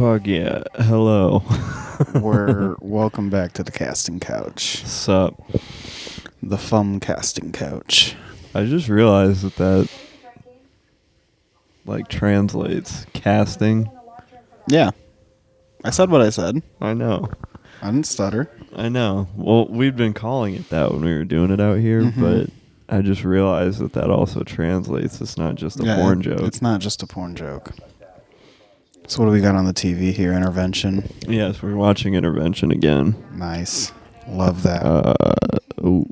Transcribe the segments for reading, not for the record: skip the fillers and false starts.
Fuck yeah. Hello. We're welcome back to the casting couch. Sup? The fun casting couch. I just realized that like translates casting. Yeah. I said what I said. I know. I didn't stutter. I know. Well, we've been calling it that when we were doing it out here, but I just realized that also translates. It's not just a porn joke. It's not just a porn joke. So what do we got on the TV here? Intervention. Yes, we're watching Intervention again. Nice. Love that. Oh,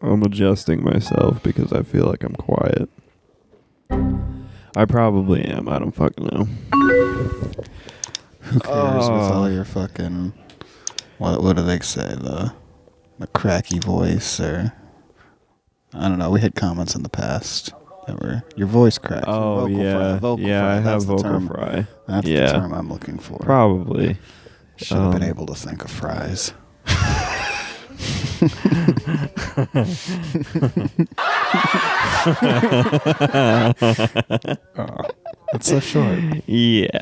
I'm adjusting myself because I feel like I'm quiet. I probably am. I don't fucking know. Who cares with all your fucking... What do they say? The cracky voice or... I don't know. We had comments in the past that were... Your voice cracks. Oh, yeah. Vocal yeah, fry. I have That's the vocal term. fry. That's the term I'm looking for. Probably. Should have been able to think of fries. It's so short. Yeah.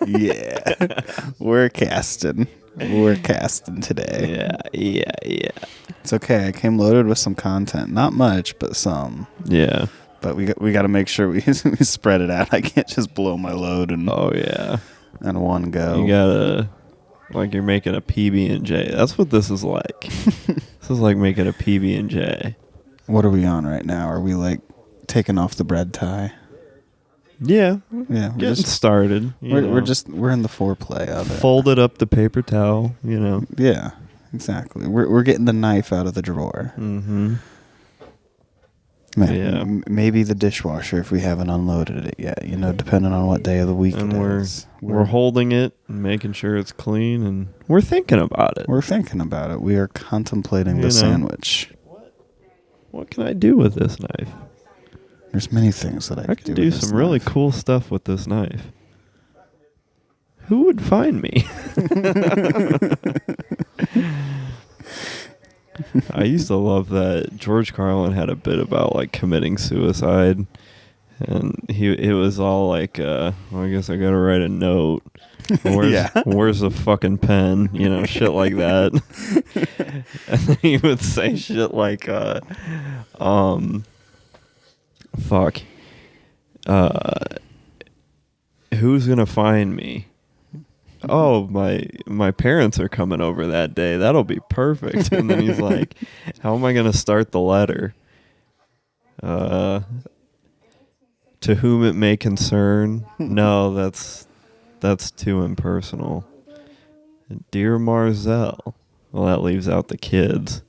Yeah. We're casting today. Yeah. It's okay. I came loaded with some content. Not much, but some. Yeah. But we got to make sure we spread it out. I can't just blow my load in one go. You gotta, like you're making a PB&J. That's what this is like. This is like making a PB&J. What are we on right now? Are we like taking off the bread tie? Yeah. Yeah. Getting started. We're in the foreplay of it. Folded up the paper towel, Yeah, exactly. We're getting the knife out of the drawer. Mm-hmm. Maybe the dishwasher if we haven't unloaded it yet. Depending on what day of the week and it is. is. We're holding it and making sure it's clean, and we're thinking about it. We're thinking about it. We are contemplating the sandwich. What can I do with this knife? There's many things that I can do some really cool stuff with this knife. Who would find me? I used to love that George Carlin had a bit about like committing suicide, and it was all like, I guess I gotta write a note. Where's the fucking pen? Shit like that. And then he would say shit like, fuck. Who's gonna find me? Oh, my parents are coming over that day. That'll be perfect. And then he's like, how am I gonna start the letter? To whom it may concern. No, that's too impersonal. Dear Marzell. Well, that leaves out the kids.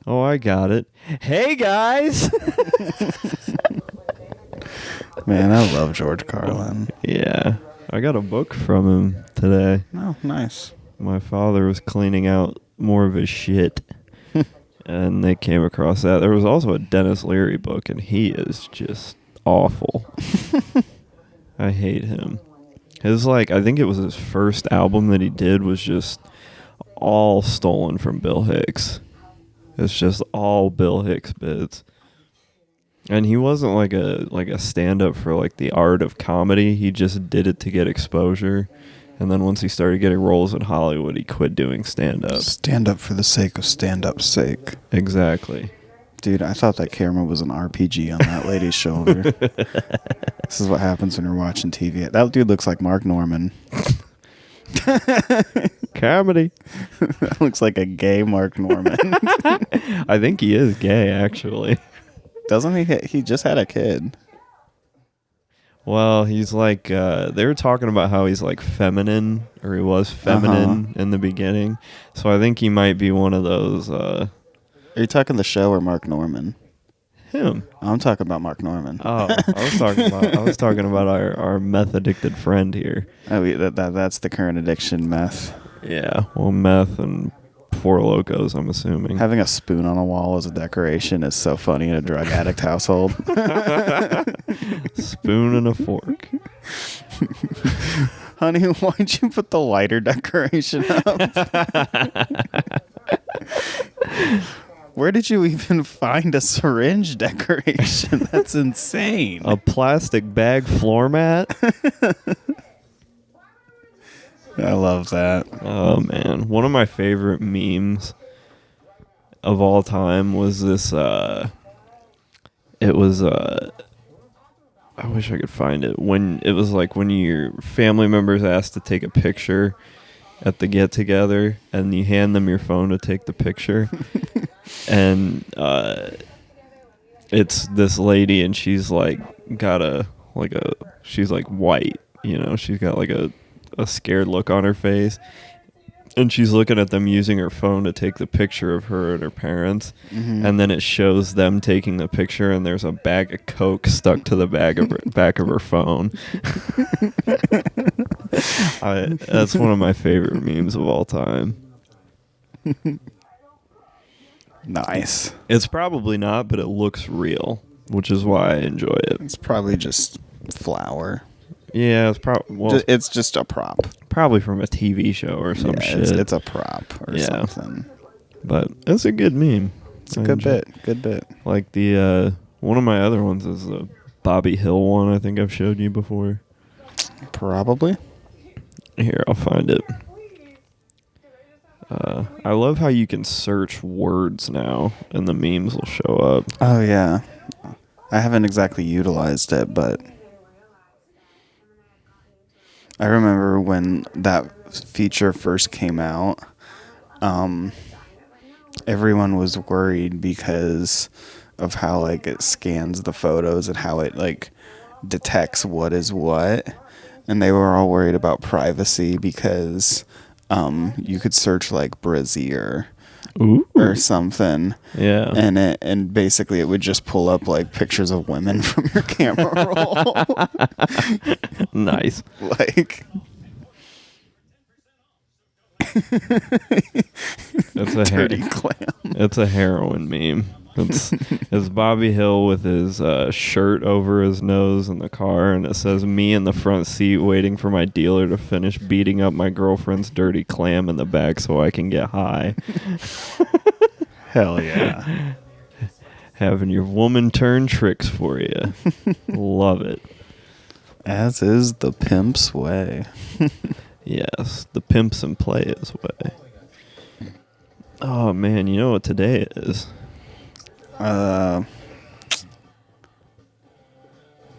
Oh, I got it. Hey, guys! Man, I love George Carlin. Yeah. I got a book from him today. Oh, nice. My father was cleaning out more of his shit, and they came across that. There was also a Dennis Leary book, and he is just awful. I hate him. I think it was his first album that he did was just all stolen from Bill Hicks. It's just all Bill Hicks bits. And he wasn't like a stand-up for like the art of comedy. He just did it to get exposure. And then once he started getting roles in Hollywood, he quit doing stand-up. Stand-up for the sake of stand-up's sake. Exactly. Dude, I thought that camera was an RPG on that lady's shoulder. This is what happens when you're watching TV. That dude looks like Mark Norman. Comedy. That looks like a gay Mark Norman. I think he is gay, actually. Doesn't he? He just had a kid. Well, he's like, they were talking about how he's like feminine, or he was feminine in the beginning. So I think he might be one of those. Are you talking the show or Mark Norman? Him. I'm talking about Mark Norman. Oh, I was talking about our meth addicted friend here. Oh, that's the current addiction, meth. Yeah, well, meth and Four Locos, I'm assuming. Having a spoon on a wall as a decoration is so funny in a drug addict household. Spoon and a fork. Honey, why'd you put the lighter decoration up? Where did you even find a syringe decoration? That's insane. A plastic bag floor mat? I love that. Oh man, one of my favorite memes of all time was this. It was. I wish I could find it. When it was like when your family members asked to take a picture at the get together, and you hand them your phone to take the picture, and it's this lady, and she's like got she's like white, she's got like a scared look on her face, and she's looking at them using her phone to take the picture of her and her parents, and then it shows them taking the picture, and there's a bag of Coke stuck to the back of her phone. That's one of my favorite memes of all time. Nice. It's probably not, but it looks real, which is why I enjoy it. It's probably just flour. Yeah, It's just a prop. Probably from a TV show or some shit. It's a prop or something. But it's a good meme. It's a good bit. Good bit. Like the one of my other ones is the Bobby Hill one. I think I've showed you before. Probably. Here, I'll find it. I love how you can search words now, and the memes will show up. Oh yeah, I haven't exactly utilized it, but I remember when that feature first came out, everyone was worried because of how like it scans the photos and how it like detects what is what, and they were all worried about privacy because you could search like brazier or something, and basically it would just pull up like pictures of women from your camera roll. Nice. Like it's a dirty clam. It's a heroin meme. It's Bobby Hill with his shirt over his nose in the car, and it says, "Me in the front seat waiting for my dealer to finish beating up my girlfriend's dirty clam in the back so I can get high." Hell yeah. Having your woman turn tricks for you. Love it. As is the pimp's way. Yes, the pimp's in play his way. Oh man, you know what today is?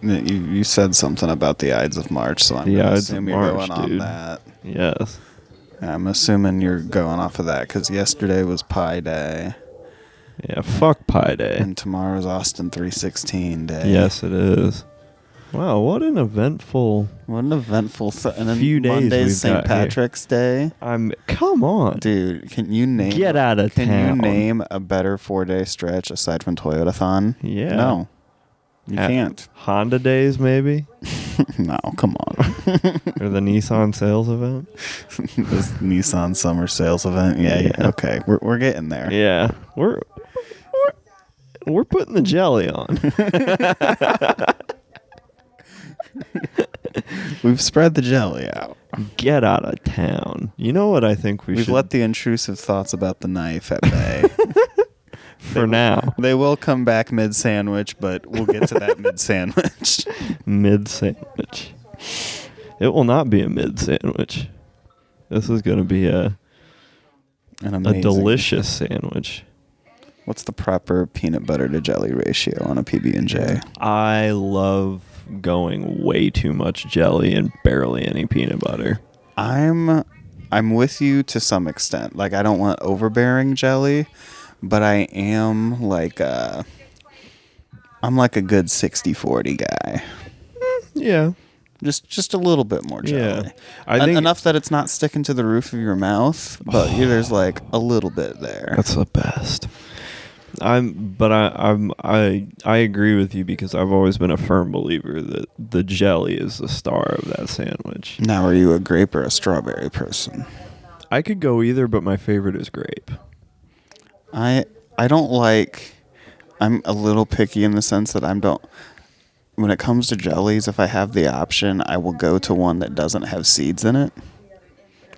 You said something about the Ides of March, so I'm going to assume you're going on that. Yes. I'm assuming you're going off of that because yesterday was Pi Day. Yeah, fuck Pi Day. And tomorrow's Austin 316 Day. Yes, it is. Wow, what an eventful and then few days Monday's St. Patrick's Day. Come on. Dude, can you name... Get out of town. Can you name a better 4-day stretch aside from Toyotathon? Yeah. No. You can't. Honda Days, maybe? No, come on. Or the Nissan sales event? This Nissan summer sales event? Yeah. Okay, we're getting there. Yeah. We're putting the jelly on. We've spread the jelly out. Get out of town. You know what I think we should... We've let the intrusive thoughts about the knife at bay. For now. They will come back mid-sandwich, but we'll get to that mid-sandwich. Mid-sandwich. It will not be a mid-sandwich. This is going to be a delicious sandwich. What's the proper peanut butter to jelly ratio on a PB&J? I love going way too much jelly and barely any peanut butter. I'm with you to some extent. Like, I don't want overbearing jelly, but I am like I'm like a good 60-40 guy. Yeah. Just a little bit more jelly. Yeah. I think enough that it's not sticking to the roof of your mouth, but there's like a little bit there. That's the best. I agree with you because I've always been a firm believer that the jelly is the star of that sandwich. Now, are you a grape or a strawberry person? I could go either, but my favorite is grape. I don't like... I'm a little picky in the sense that when it comes to jellies, if I have the option, I will go to one that doesn't have seeds in it.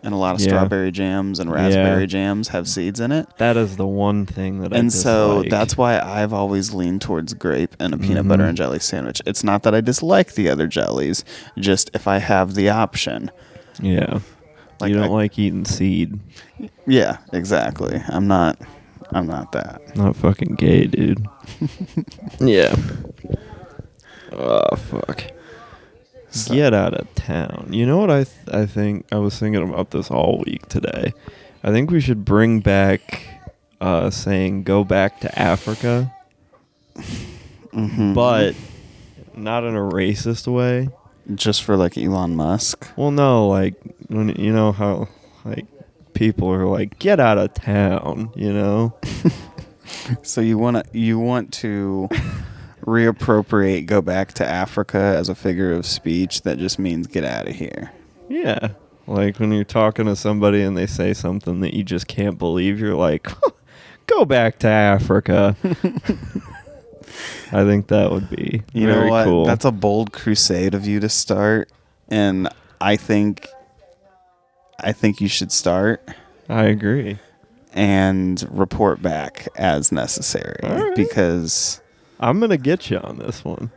And a lot of strawberry jams and raspberry jams have seeds in it. That is the one thing that I dislike. And so that's why I've always leaned towards grape and a peanut butter and jelly sandwich. It's not that I dislike the other jellies, just if I have the option. Yeah. you don't like eating seed. Yeah, exactly. I'm not that. Not fucking gay, dude. Yeah. Oh, fuck. So- Get out of town. You know what I think? I was thinking about this all week today. I think we should bring back saying go back to Africa. Mhm. But not in a racist way. Just for like Elon Musk. Well, no, like, when, you know how, like, people are like, get out of town, you know? So you want to reappropriate go back to Africa as a figure of speech that just means get out of here. Yeah. Like, when you're talking to somebody and they say something that you just can't believe, you're like, go back to Africa. I think that would be You very know what? cool. That's a bold crusade of you to start, and I think you should start I agree. and report back as necessary All right. because I'm going to get you on this one.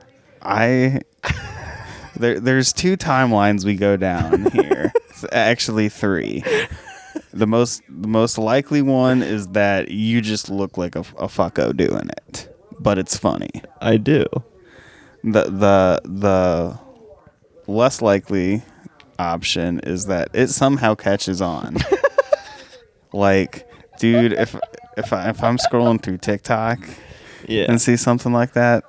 there's 2 timelines we go down here. Actually 3. The most likely one is that you just look like a fucko doing it, but it's funny. I do. The less likely option is that it somehow catches on. Like, dude, if I'm scrolling through TikTok Yeah. and see something like that,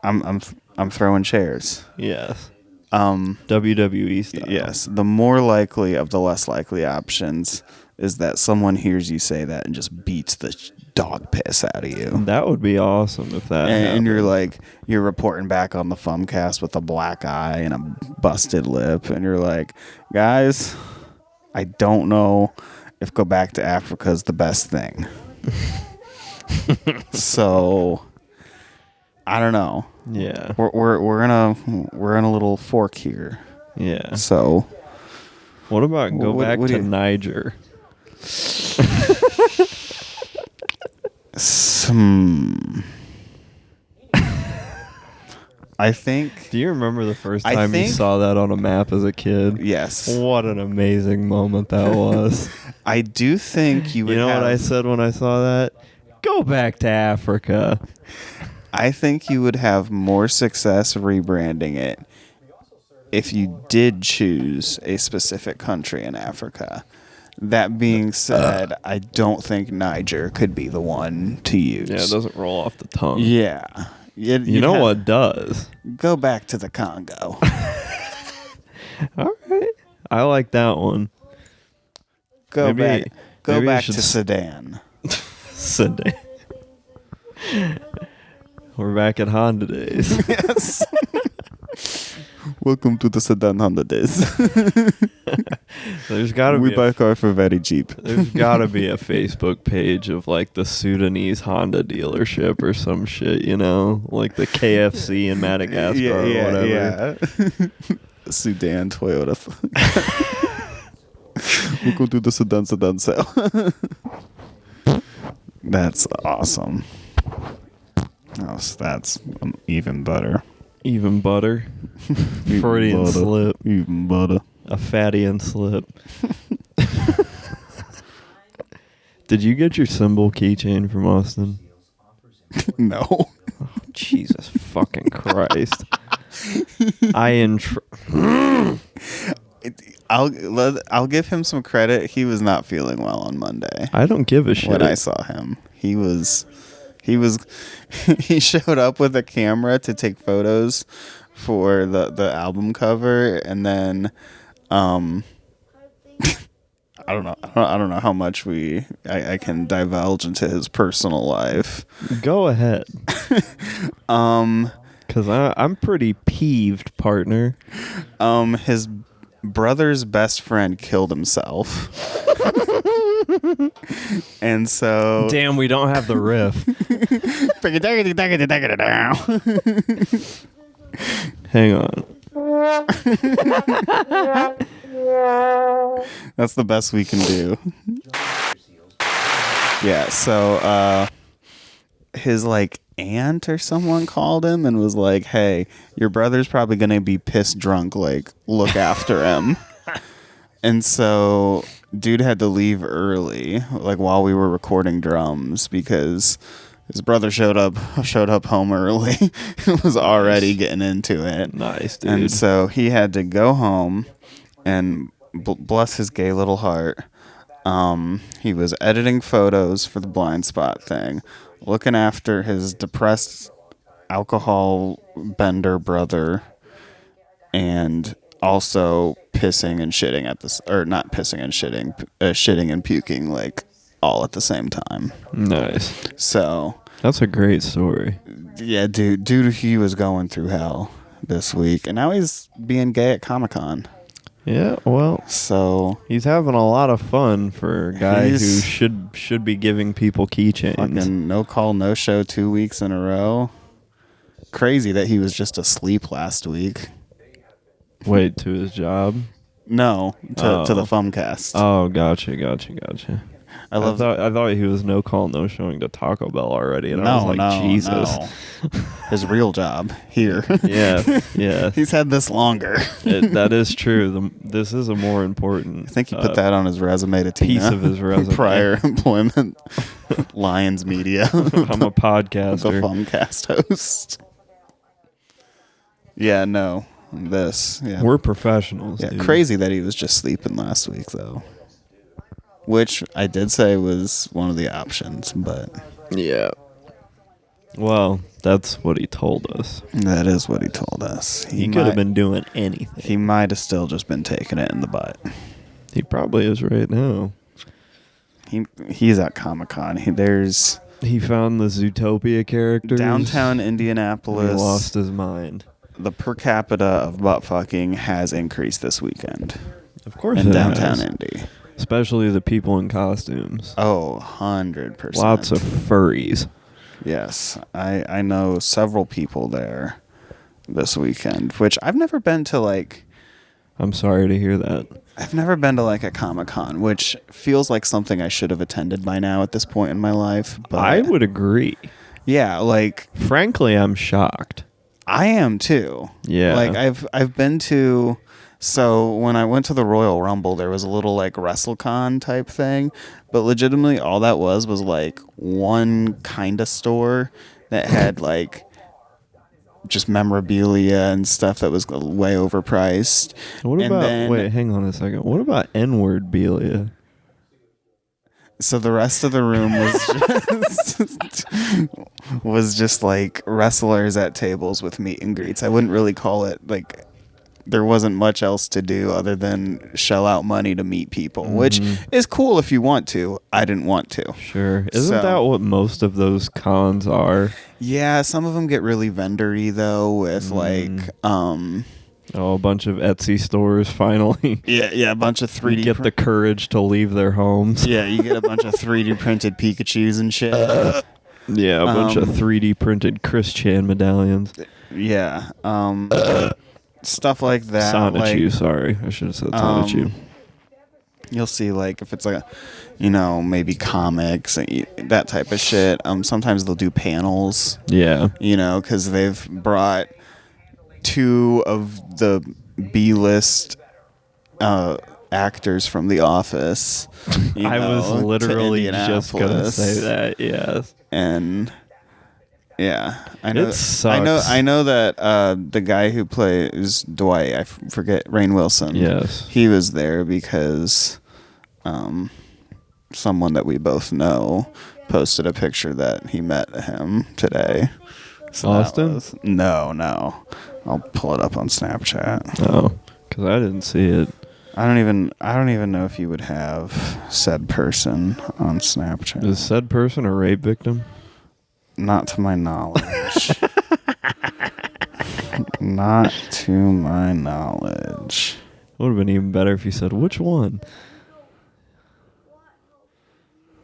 I'm throwing chairs. Yes. Um, WWE style. yes, the more likely of the less likely options is that someone hears you say that and just beats the dog piss out of you. That would be awesome if that And you're happened. like, you're reporting back on the Fumcast with a black eye and a busted lip, and you're like, guys, I don't know if go back to Africa is the best thing. So, I don't know. Yeah. We're in a little fork here. Yeah. So, What about go What- back what do to you- Niger? I think Do you remember the first I time you think- saw that on a map as a kid? yes. What an amazing moment that was. I do think you would You know what I have- said when I saw that? Go back to Africa. I think you would have more success rebranding it if you did choose a specific country in Africa. That being said, I don't think Niger could be the one to use. Yeah, it doesn't roll off the tongue. Yeah. You know what does? Go back to the Congo. All right. I like that one. Go Maybe- back. Go maybe you back should to Sudan. Sunday. We're back at Honda days. Yes. Welcome to the Sudan Honda days. There's got to We be buy car for very cheap. there's got to be a Facebook page of like the Sudanese Honda dealership or some shit, you know, like the KFC in Madagascar or whatever. Yeah. Sudan Toyota. Welcome to the Sudan sale. That's awesome. Oh, so that's even better. Even butter. Even Freudian butter. slip. Even better. A fatty and slip. Did you get your symbol keychain from Austin? No. Jesus fucking Christ. I'll give him some credit. He was not feeling well on Monday. I don't give a shit. When I saw him, he showed up with a camera to take photos for the album cover, and then I don't know how much I can divulge into his personal life. Go ahead. Because I'm pretty peeved, partner. His brother's best friend killed himself. And so Damn, we don't have the riff. Hang on. That's the best we can do. Yeah, so his like aunt or someone called him and was like, "Hey, your brother's probably going to be piss drunk, like look after him." And so dude had to leave early, like while we were recording drums, because his brother showed up home early and was already getting into it. Nice, dude. And so he had to go home and bless his gay little heart. He was editing photos for the blind spot thing, looking after his depressed alcohol bender brother, and also pissing and shitting at this, or not pissing and shitting, shitting and puking, like all at the same time. Nice. So That's a great story. yeah, dude, he was going through hell this week, and now he's being gay at Comic-Con. Yeah, well, So he's having a lot of fun for a guy who He's- should be giving people keychains. fucking no call, no show 2 weeks in a row. Crazy that he was just asleep last week. Wait, to his job? No, to the Oh. Fumcast. Oh, gotcha. I love I thought he was no call, no showing to Taco Bell already, and I was like, no, Jesus. no. His real job here. Yeah. He's had this longer. That is true. This is a more important. I think he put that on his resume to Tina. piece of his resume. Prior employment. Lions Media. I'm a The podcaster. Fumcast host. Yeah, no. This. Yeah. We're professionals. Yeah, dude. crazy that he was just sleeping last week, though. Which I did say was one of the options, but Yeah. Well, that's what he told us. that is what he told us. He could have been doing anything. He might have still just been taking it in the butt. He probably is right now. He's at Comic-Con. There's He found the Zootopia characters. downtown He Indianapolis. lost his mind. The per capita of butt fucking has increased this weekend Of course, in it downtown has. Indy. Especially the people in costumes. Oh, 100%. Lots of furries. Yes, I know several people there this weekend, which I've never been to, like, I'm sorry to hear that. I've never been to like a Comic-Con, which feels like something I should have attended by now at this point in my life. But I would agree. yeah, like Frankly, I'm shocked. I am too. Yeah. Like I've been to, so when I went to the Royal Rumble, there was a little like WrestleCon type thing, but legitimately all that was like one kind of store that had like just memorabilia and stuff that was way overpriced. What And about, then- wait, hang on a second. What about N-word Belia? So the rest of the room was just like wrestlers at tables with meet and greets. I wouldn't really call it like, there wasn't much else to do other than shell out money to meet people, which is cool if you want to. I didn't want to. Sure. Isn't So- that what most of those cons are? Yeah, some of them get really vendory though with like Oh, a bunch of Etsy stores finally yeah, a bunch of 3D get the courage to leave their homes. yeah, you get a bunch of 3D printed Pikachus and shit. Yeah, a bunch of 3D printed Chris Chan medallions. Yeah. Stuff like that. Sonichu, like, sorry. I should have said Sonichu. you'll see like if it's like maybe comics and that type of shit. Sometimes they'll do panels, Yeah. because they've brought two of the B-list actors from The Office. I was to literally just going to Indianapolis. say that, yes. And yeah, I know. It sucks. I know that the guy who plays Dwight, I forget, Rainn Wilson. Yes. he was there because someone that we both know posted a picture that he met him today. So that Austin? No. I'll pull it up on Snapchat. Oh, because I didn't see it. I don't even know if you would have said person on Snapchat. Is said person a rape victim? Not to my knowledge. Not to my knowledge. Would have been even better if you said which one.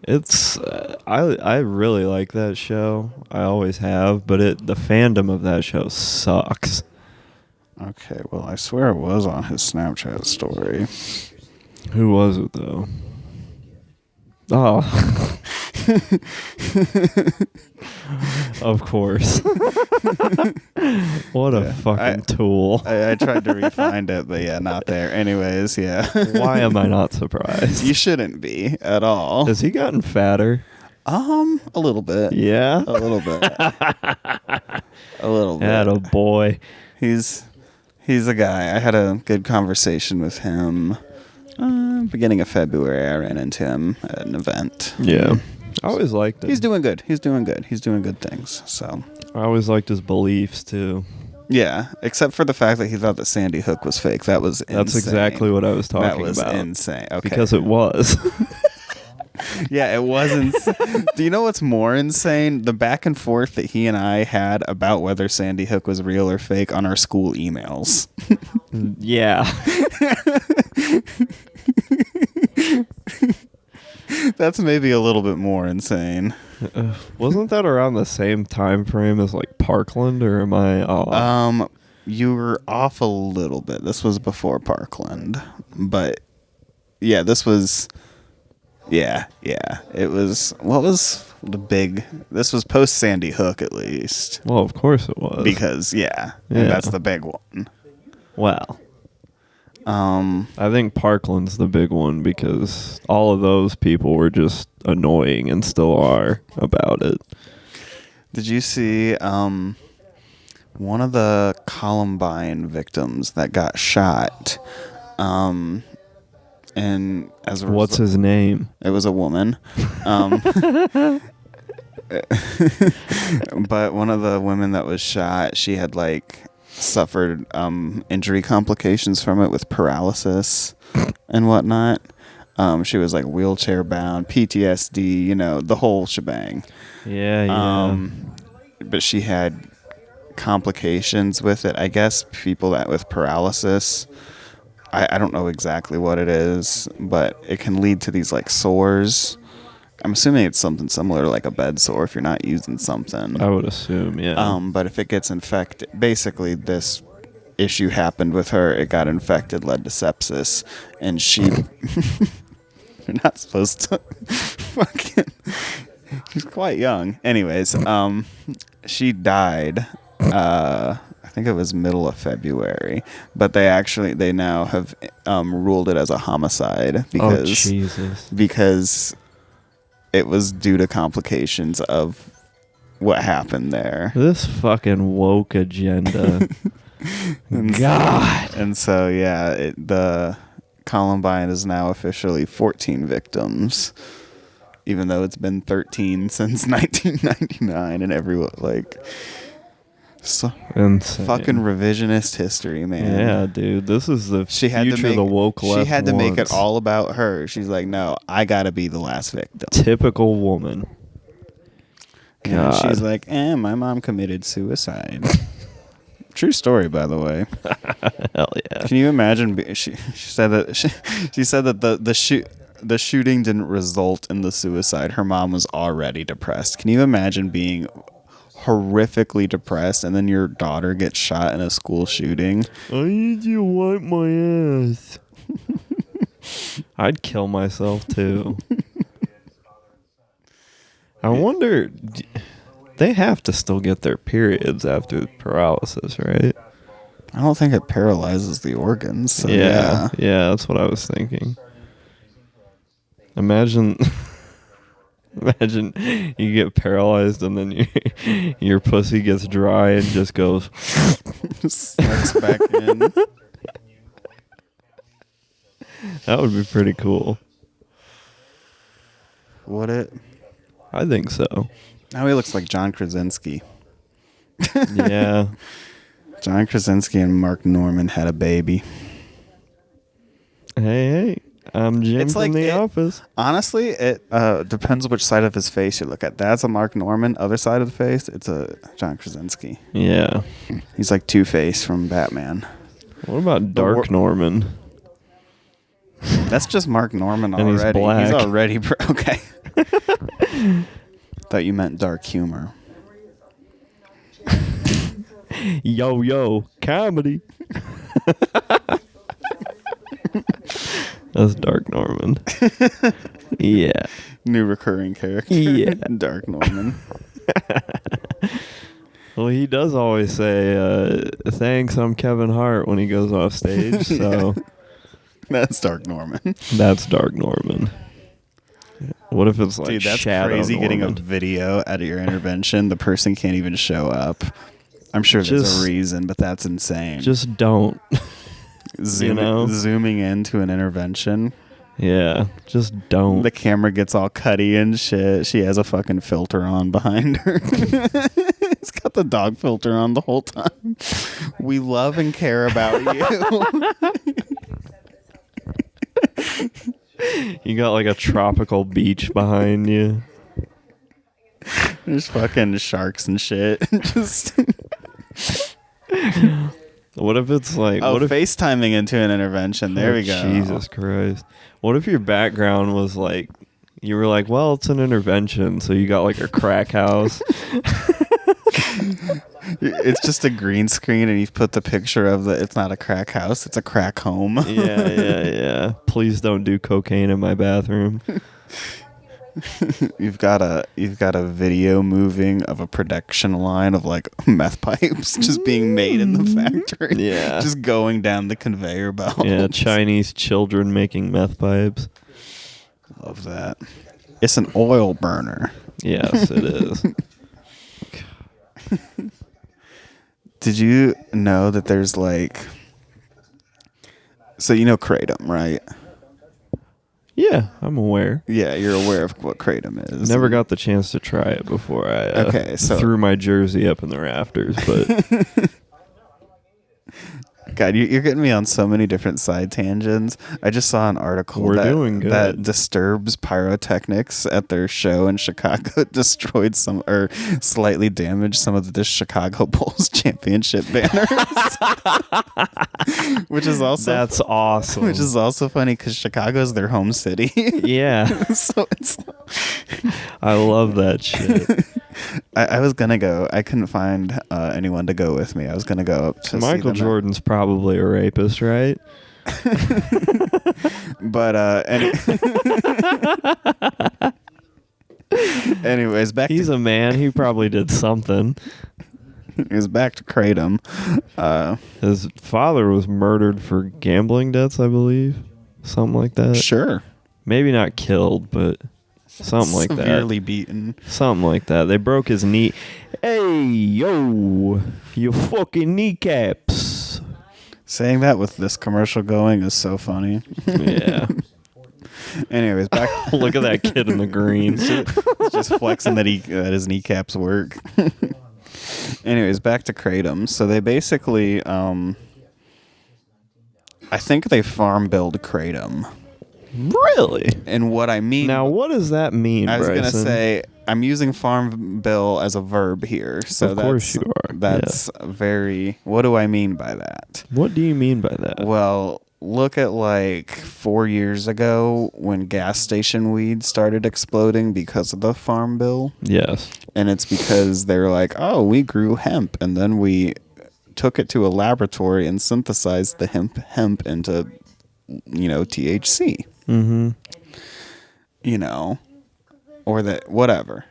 It's I really like that show. I always have, but the fandom of that show sucks. Okay, well, I swear it was on his Snapchat story. Who was it though? Oh, Of course. What a Yeah. fucking tool. I tried to refind it, but yeah, not there. Anyways, yeah. Why am I not surprised? You shouldn't be at all. Has he gotten fatter? A little bit. Yeah. A little bit. A little bit. Atta boy. He's a guy. I had a good conversation with him. Beginning of February, I ran into him at an event. Yeah. I always liked him. He's doing good. He's doing good. He's doing good things. So, I always liked his beliefs too. yeah, except for the fact that he thought that Sandy Hook was fake. That was insane. That's exactly what I was talking That was about. insane. Okay. Because it was. Yeah, it was insane. Do you know what's more insane? The back and forth that he and I had about whether Sandy Hook was real or fake on our school emails. Yeah. That's maybe a little bit more insane. Wasn't that around the same time frame as like Parkland, or am I off? You were off a little bit. This was before Parkland, but yeah, this was. Yeah. It was. What was the big? This was post Sandy Hook, at least, Well, of course it was. because Yeah. that's the big one. Well, I think Parkland's the big one because all of those people were just annoying and still are about it. Did you see one of the Columbine victims that got shot? And as a What's result, his name? it was a woman. But one of the women that was shot, she had like suffered injury complications from it with paralysis and whatnot. She was like wheelchair bound, PTSD, the whole shebang. Yeah. But she had complications with it. I guess people that with paralysis, I don't know exactly what it is, but it can lead to these like sores. I'm assuming it's something similar to like a bed sore if you're not using something. I would assume, yeah. But if it gets infected, basically this issue happened with her. It got infected, led to sepsis, and she. You're not supposed to. Fucking. She's quite young. Anyways, she died. I think it was middle of February, but they now have ruled it as a homicide Jesus. because it was due to complications of what happened there. This fucking woke agenda. God. And so, yeah, the Columbine is now officially 14 victims, even though it's been 13 since 1999, and everyone, like, so Insane. fucking revisionist history, man. Yeah, dude. This is the future the woke left She had to make it wants. all about her. She's like, no, I gotta be the last victim. Typical woman. And God. she's like, my mom committed suicide. True story, by the way. Hell yeah. Can you imagine? She said that she said that the shooting didn't result in the suicide. Her mom was already depressed. Can you imagine being horrifically depressed and then your daughter gets shot in a school shooting? I need you to wipe my ass. I'd kill myself too. I wonder, they have to still get their periods after paralysis, right? I don't think it paralyzes the organs. So Yeah, that's what I was thinking. Imagine you get paralyzed and then your pussy gets dry and just goes Sucks back in. That would be pretty cool. Would it? I think so. Now he looks like John Krasinski. Yeah. John Krasinski and Mark Norman had a baby. Hey, I'm Jim It's from like The Office. Honestly, it depends which side of his face you look at. That's a Mark Norman. Other side of the face, it's a John Krasinski. Yeah. He's like Two-Face from Batman. What about Dark Norman? That's just Mark Norman And he's already. black. He's already okay. Thought you meant dark humor. Yo, comedy. That's Dark Norman. Yeah. New recurring character. Yeah. Dark Norman. Well, he does always say, thanks, I'm Kevin Hart when he goes off stage, so That's Dark Norman. that's Dark Norman. What if it's like Dude, that's Shadow crazy getting a Norman? video at your intervention. The person can't even show up. I'm sure there's Just- a reason, but that's insane. Just don't. Zooming into an intervention. Yeah, just don't. The camera gets all cutty and shit. She has a fucking filter on behind her. It's got the dog filter on the whole time. We love and care about you. You got like a tropical beach behind you. There's fucking sharks and shit. Just What if it's like, oh, what if FaceTiming into an intervention. There oh, we go. Jesus Christ. What if your background was like, you were like, well, it's an intervention, so you got like a crack house. It's just a green screen, and you put the picture of the. It's not a crack house; it's a crack home. Yeah. Please don't do cocaine in my bathroom. You've got a video moving of a production line of like meth pipes just being made in the factory. Yeah. Just going down the conveyor belt. Yeah, Chinese children making meth pipes. Love that. It's an oil burner. Yes, it is. Did you know that there's like, so you know Kratom, right? Yeah, I'm aware. Yeah, you're aware of what Kratom is. Never got the chance to try it before I Okay, so- threw my jersey up in the rafters, but God, you're getting me on so many different side tangents. I just saw an article We're doing good. that Disturbed's pyrotechnics at their show in Chicago destroyed some or slightly damaged some of the Chicago Bulls championship banners, which is also that's awesome. which is also funny because Chicago's their home city. yeah, So it's I love that shit. I was gonna go. I couldn't find anyone to go with me. I was gonna go up to see Michael them Jordan's probably a rapist, right? But anyways, He's a man. He probably did something. back to Kratom. His father was murdered for gambling debts, I believe. Something like that. Sure, Maybe not killed, but something like that. severely beaten. Something like that. They broke his knee. Hey, yo, you fucking kneecaps. Saying that with this commercial going is so funny. Yeah. Anyways, back. Look at that kid in the green. It's just flexing that his kneecaps work. Anyways, back to Kratom. So they basically, I think they farm build Kratom. Really? And what I mean Now, what does that mean, I was gonna Bryson? say I'm using farm bill as a verb here, so Of course that's, you are, That's very. What do I mean by that? What do you mean by that? Well, look at like 4 years ago when gas station weed started exploding because of the farm bill, Yes. and it's because they're like, oh, we grew hemp, and then we took it to a laboratory and synthesized the hemp into, THC. Mm-hmm. Or that whatever.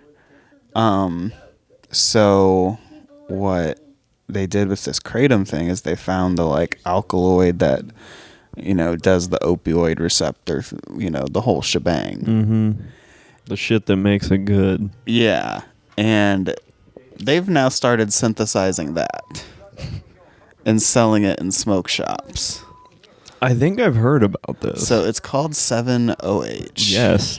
So what they did with this Kratom thing is they found the like alkaloid that does the opioid receptor, the whole shebang. Mm-hmm. The shit that makes it good. Yeah, and they've now started synthesizing that and selling it in smoke shops. I think I've heard about this. So it's called 7-OH.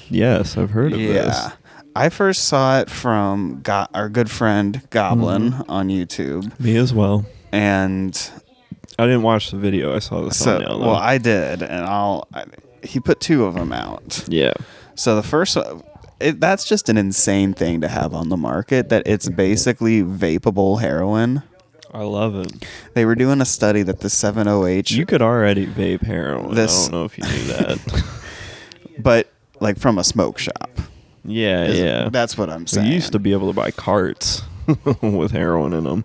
Yes, I've heard of this. I first saw it from our good friend Goblin on YouTube, Me as well. and I didn't watch the video. I saw the thumbnail. though. I did, and he put 2 of them out. Yeah. So the first one, that's just an insane thing to have on the market. That it's basically vapable heroin. I love it. They were doing a study that the 7-OH, You could already vape heroin. This- I don't know if you knew that. but like from a smoke shop. yeah. That's what I'm We saying. used to be able to buy carts with heroin in them.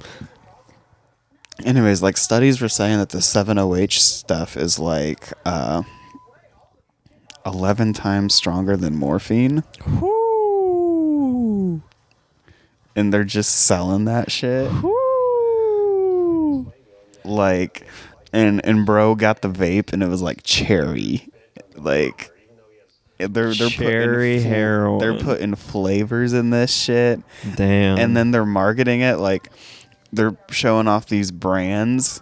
Anyways, like studies were saying that the 7-OH stuff is like 11 times stronger than morphine. Whoo! and they're just selling that shit. Woo! Like, and bro got the vape, and it was like cherry, like they're Cherry putting heroin. they're putting flavors in this shit, Damn. and then they're marketing it like they're showing off these brands,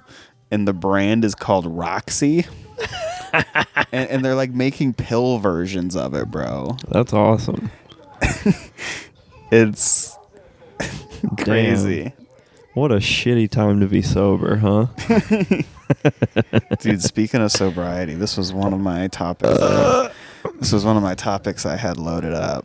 and the brand is called Roxy. and they're like making pill versions of it, bro. That's awesome. It's crazy. Damn. What a shitty time to be sober, huh? Dude, speaking of sobriety, this was one of my topics. I had loaded up.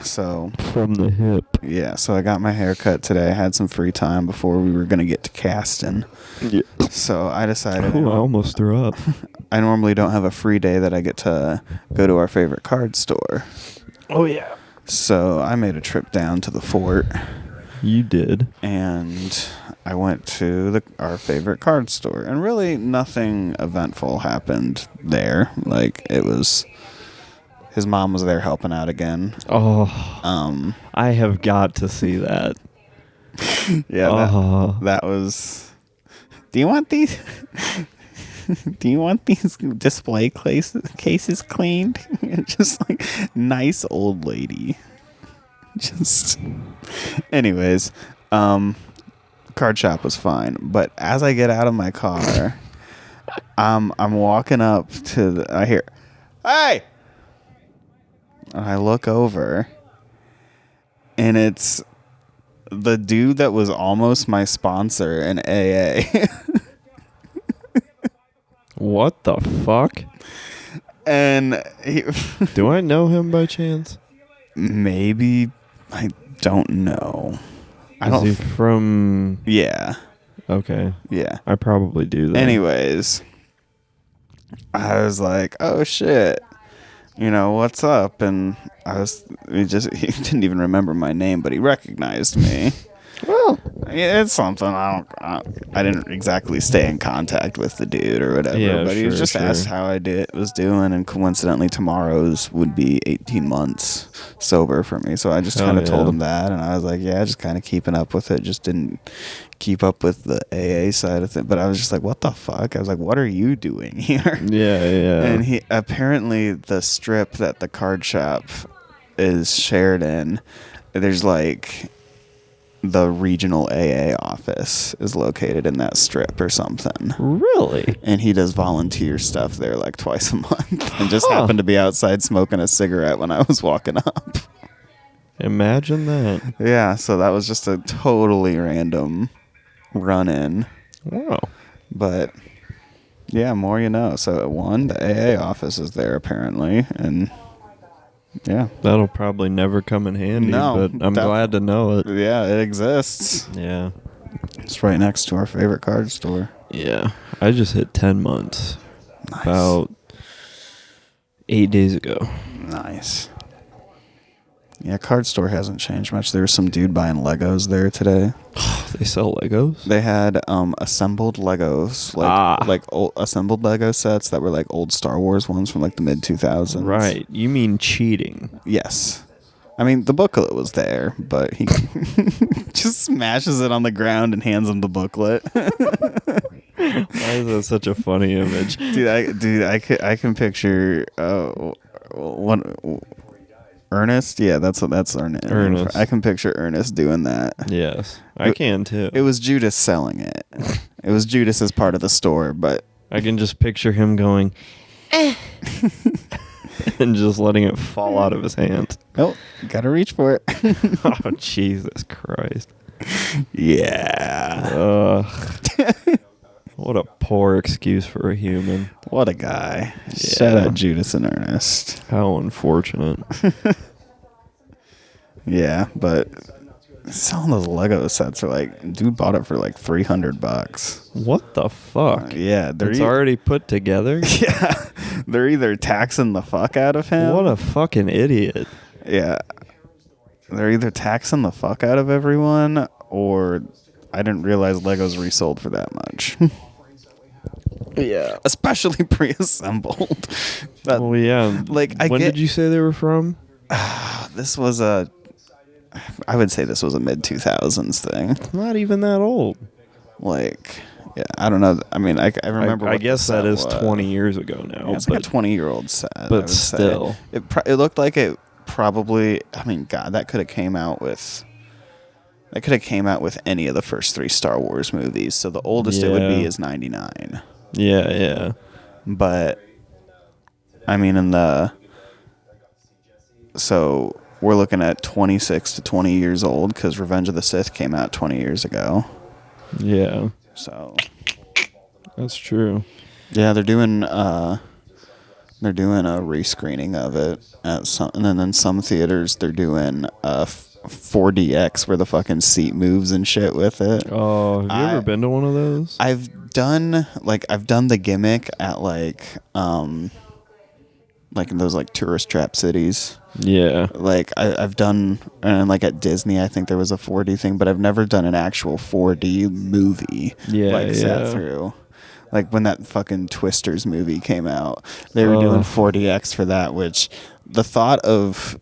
So From the hip. yeah, so I got my hair cut today. I had some free time before we were gonna get to casting. Yeah. So I decided Ooh, I almost threw up. I normally don't have a free day that I get to go to our favorite card store. Oh, yeah. So I made a trip down to the fort, You did. and I went to our favorite card store, and really nothing eventful happened there. Like, it was his mom was there helping out again. Oh, I have got to see that. Yeah, that was. Do you want these? Do you want these display cases cleaned? Just like nice old lady. Just. Anyways, card shop was fine, but as I get out of my car, I'm walking up to I hear, "Hey!" And I look over, and it's the dude that was almost my sponsor in AA. What the fuck? And he, Do I know him by chance? maybe, I don't know. I Is don't. he from... Yeah, Okay. yeah. I probably do that. Anyways, I was like, "Oh shit, what's up?" And he didn't even remember my name, but he recognized me. Well, It's something I didn't exactly stay in contact with the dude or whatever, Yeah, but he sure, just sure. asked how I was doing, and coincidentally tomorrow's would be 18 months sober for me, so I just Hell kind of told yeah. him that, and I was like, yeah, just kind of keeping up with it, just didn't keep up with the AA side of it, but I was just like, what the fuck? I was like, what are you doing here? yeah. And he apparently the strip that the card shop is shared in, there's like the regional AA office is located in that strip or something. Really? And he does volunteer stuff there like twice a month. And just Huh. happened to be outside smoking a cigarette when I was walking up. Imagine that. Yeah, so that was just a totally random run-in. Wow. But yeah, more you know. So at one, the AA office is there apparently, and yeah, That'll probably never come in handy, No, but I'm glad to know it. yeah, it exists. Yeah. It's right next to our favorite card store. Yeah. I just hit 10 months Nice. about 8 days ago. Nice. Yeah, card store hasn't changed much. There was some dude buying Legos there today. They sell Legos? They had assembled Legos, like old assembled Lego sets that were like old Star Wars ones from like the mid 2000s. Right. You mean cheating. Yes. I mean, the booklet was there, but he just smashes it on the ground and hands him the booklet. Why is that such a funny image? I can picture one Ernest. Yeah, that's Ernest. Ernest. I can picture Ernest doing that. Yes. I can too. It was Judas selling it. It was Judas as part of the store, but I can just picture him going, and just letting it fall out of his hands. oh, gotta reach for it. Oh, Jesus Christ. Yeah. Ugh. What a poor excuse for a human. What a guy. Yeah. Shout out Judas and Ernest. How unfortunate. Yeah, but selling those Lego sets are like, dude bought it for like $300. What the fuck? Yeah, It's already put together? yeah, they're either taxing the fuck out of him. What a fucking idiot. Yeah, they're either taxing the fuck out of everyone, or I didn't realize Legos resold for that much. Yeah. Especially pre-assembled. That, Well, yeah. like, When did you say they were from? this was a I would say this was a mid 2000s thing. Not even that old. Like, yeah, I don't know. I mean, I remember. I what the guess that set is was. 20 years ago now. Yeah, it's like a 20-year-old set. I but would still. say. It looked like it probably. I mean, God, that could have came out with. That could have came out with any of the first 3 Star Wars movies. So the oldest it would be Yeah. is 99. Yeah. But I mean, so we're looking at 26 to 20 years old because Revenge of the Sith came out 20 years ago. Yeah. So That's true. yeah, they're doing a rescreening of it at some, and then in some theaters they're doing 4DX where the fucking seat moves and shit with it. Oh, have you ever been to one of those? I've done the gimmick at like in those like tourist trap cities. Yeah. Like I've done, and like at Disney, I think there was a 4D thing, but I've never done an actual 4D movie. Yeah, Sat yeah. through. Like when that fucking Twisters movie came out, they were doing 4DX for that. Which the thought of,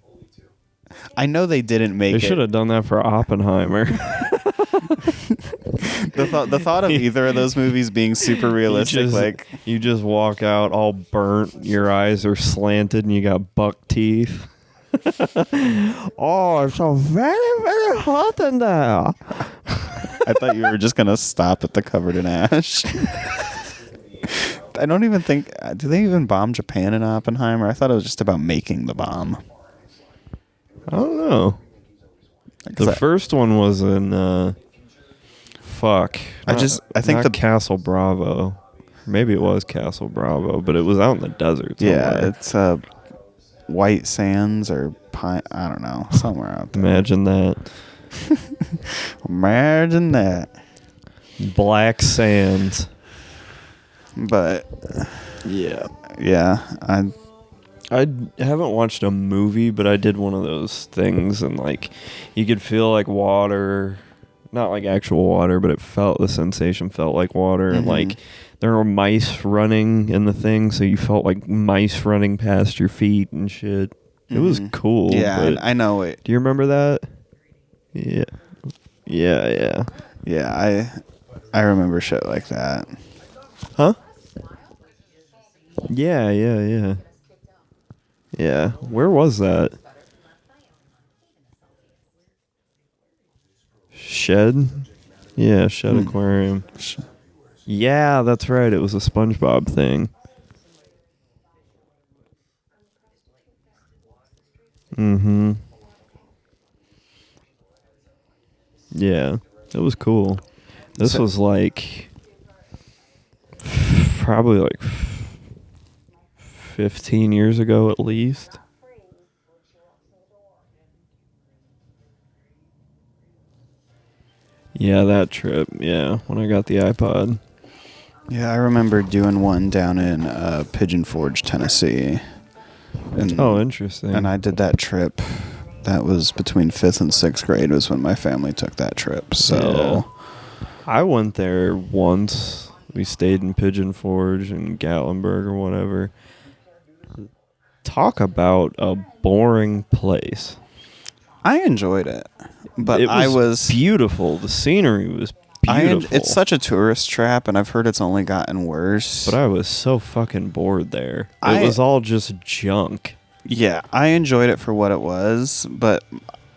I know they didn't make They it. should have done that for Oppenheimer. The thought of either of those movies being super realistic, you just walk out all burnt, your eyes are slanted, and you got buck teeth. Oh, it's so very, very hot in there. I thought you were just gonna stop at the covered in ash. I don't even think. Do they even bomb Japan in Oppenheimer? I thought it was just about making the bomb. I don't know. The first one was in fuck. I think not Castle Bravo. Maybe it was Castle Bravo, but it was out in the desert somewhere. Yeah, it's White Sands or Pine. I don't know, somewhere out there. Imagine that. Imagine that. Black Sands. But Yeah. I haven't watched a movie, but I did one of those things, and like you could feel like water, not like actual water, but the sensation felt like water, and like there were mice running in the thing, so you felt like mice running past your feet and shit. It was cool. Yeah, I know it. Do you remember that? Yeah. Yeah, I remember shit like that. Huh? Yeah. Yeah. Where was that? Shed? Yeah, Shed Aquarium. Yeah, that's right. It was a SpongeBob thing. Mm-hmm. Yeah, it was cool. This was like probably like 15 years ago at least. Yeah, that trip. Yeah, when I got the iPod. Yeah, I remember doing one down in Pigeon Forge, Tennessee. And, Oh, interesting. And I did that trip. That was between 5th and 6th grade was when my family took that trip. So I went there once. We stayed in Pigeon Forge and Gatlinburg or whatever. Talk about a boring place. I enjoyed it. But It I was beautiful. The scenery was beautiful. It's such a tourist trap, and I've heard it's only gotten worse. But I was so fucking bored there. It was all just junk. Yeah, I enjoyed it for what it was, but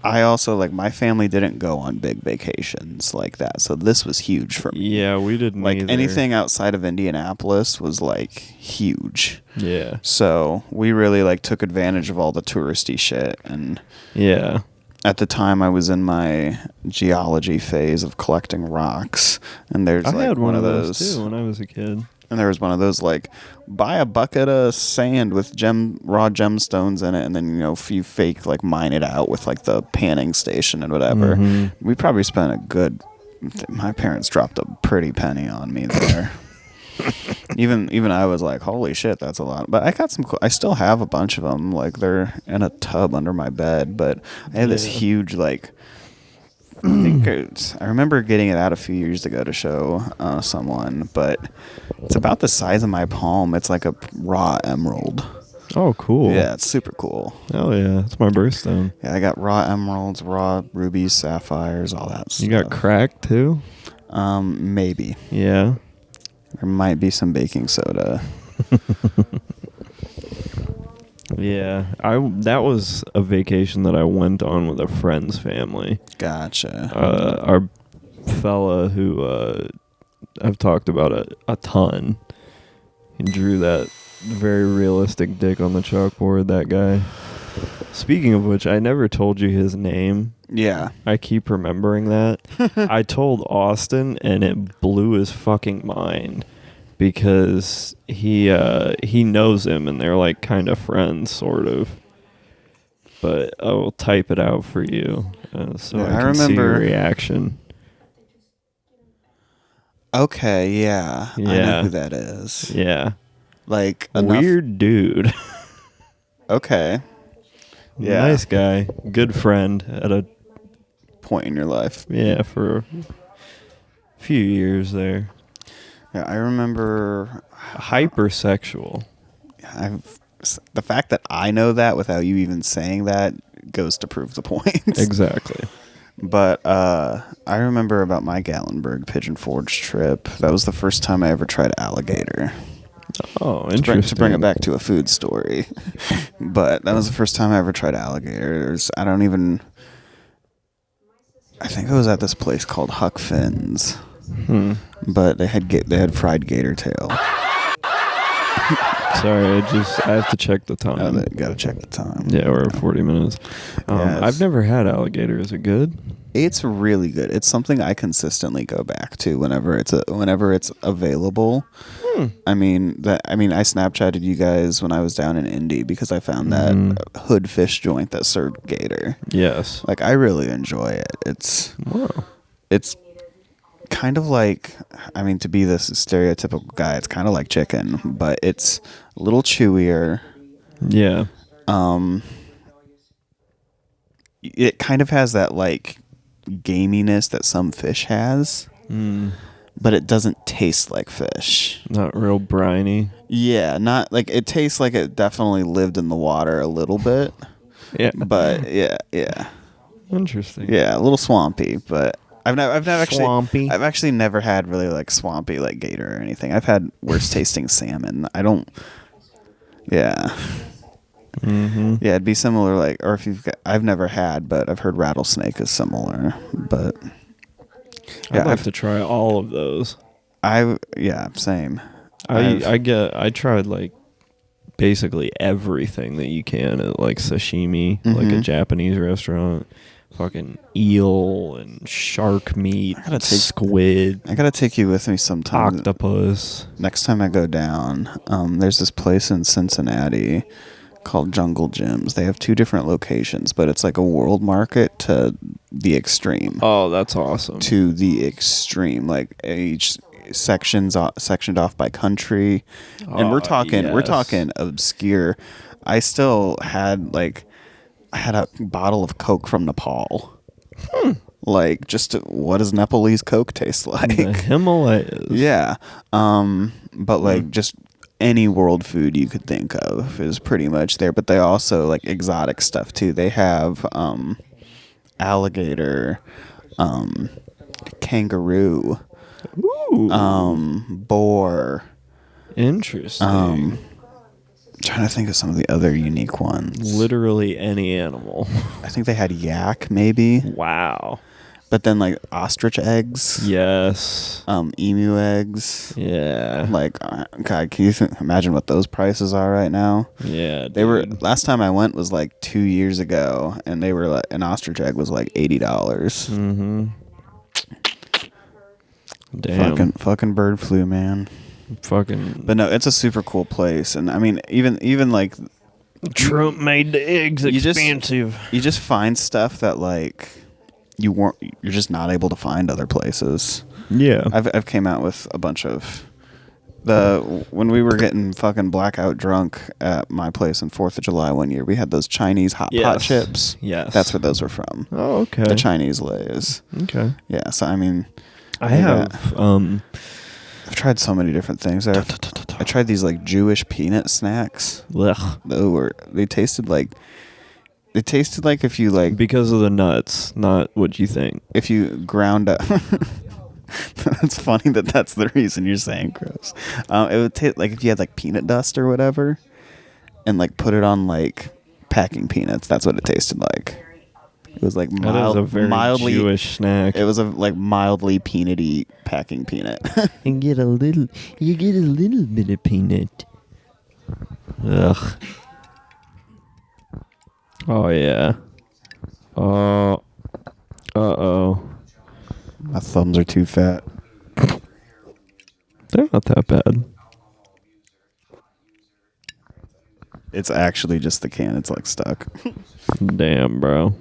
I also, like, my family didn't go on big vacations like that, so this was huge for me. Yeah, we didn't Like, either. anything outside of Indianapolis was, like, huge. Yeah. So we really, like, took advantage of all the touristy shit, and Yeah. at the time I was in my geology phase of collecting rocks, and there's I like had one of those those too when I was a kid. and there was one of those like buy a bucket of sand with raw gemstones in it, and then you fake like mine it out with like the panning station and whatever. Mhm. We probably spent my parents dropped a pretty penny on me there. Even I was like, holy shit, that's a lot. But I got I still have a bunch of them. Like, they're in a tub under my bed. But I had this huge, like, I remember getting it out a few years ago to show someone. But it's about the size of my palm. It's like a raw emerald. Oh, cool. Yeah, it's super cool. Oh yeah, it's my birthstone. Yeah, I got raw emeralds, raw rubies, sapphires, all that stuff. You got crack too? Maybe. Yeah. There might be some baking soda. Yeah, that was a vacation that I went on with a friend's family. Gotcha. Our fella who I've talked about a ton. He drew that very realistic dick on the chalkboard, that guy. Speaking of which, I never told you his name. Yeah. I keep remembering that. I told Austin, and it blew his fucking mind because he knows him, and they're like kind of friends, sort of. But I will type it out for you so I can see your reaction. Okay, yeah. I know Yeah. who that is. Yeah. Like, Weird dude. Okay. Yeah. Nice guy. Good friend at a point in your life. Yeah, for a few years there. Yeah, I remember Hypersexual. the fact that I know that without you even saying that goes to prove the point. Exactly. But I remember about my Gatlinburg Pigeon Forge trip. That was the first time I ever tried alligator. Oh, interesting. To bring it back to a food story. But that was the first time I ever tried alligators. I think it was at this place called Huck Finn's. But they had fried gator tail. Sorry, I have to check the time. Gotta check the time. Yeah, we're at 40 minutes. Yes. I've never had alligator. Is it good? It's really good. It's something I consistently go back to whenever it's available. I Snapchatted you guys when I was down in Indy because I found that hood fish joint that served gator. Yes. Like, I really enjoy it. It's kind of like, to be this stereotypical guy, it's kind of like chicken, but it's a little chewier. Yeah. It kind of has that like gaminess that some fish has. But it doesn't taste like fish. Not real briny. Yeah, not like it tastes like it definitely lived in the water a little bit. Yeah. But yeah. Interesting. Yeah, a little swampy, but I've actually never had really like swampy like gator or anything. I've had worse tasting salmon. Yeah, it'd be similar I've never had, but I've heard rattlesnake is similar, but I'd like to try all of those. Same. I tried like basically everything that you can at like sashimi, like a Japanese restaurant. Fucking eel and shark meat, squid. I gotta take you with me sometime. Octopus. Next time I go down, there's this place in Cincinnati called Jungle Gyms. They have 2 different locations, but it's like a world market to the extreme. Oh, that's awesome. To the extreme, like each sectioned off by country, and we're talking obscure. I had a bottle of Coke from Nepal. Like, just what does Nepalese Coke taste like? The Himalayas. Yeah. But like just any world food you could think of is pretty much there. But they also like exotic stuff too. They have alligator, kangaroo, boar. Interesting. Trying to think of some of the other unique ones. Literally any animal. I think they had yak, maybe. Wow. But then like ostrich eggs. Yes. Emu eggs. Yeah. Like, God, can you imagine what those prices are right now? Yeah. They were, last time I went was like 2 years ago, and they were like, an ostrich egg was like $80. Damn. Fucking bird flu, man. But no, it's a super cool place, and even like Trump made the eggs expensive. You just find stuff that like you're just not able to find other places. Yeah, I've came out with a bunch of when we were getting fucking blackout drunk at my place on 4th of July one year. We had those Chinese hot pot chips. Yes, that's where those were from. Oh, okay. The Chinese Lays. Okay. Yeah, so I have I've tried so many different things. I tried these like Jewish peanut snacks. Ugh. They tasted like if you like Because of the nuts, not what you think. if you ground up. That's funny that's the reason you're saying gross. It would taste like if you had like peanut dust or whatever, and like put it on like packing peanuts. That's what it tasted like. It was like That is a very mildly Jewish snack. It was a like mildly peanutty packing peanut. You get a little bit of peanut. Ugh. Oh yeah. Uh-oh. My thumbs are too fat. They're not that bad. It's actually just the can. It's like stuck. Damn, bro.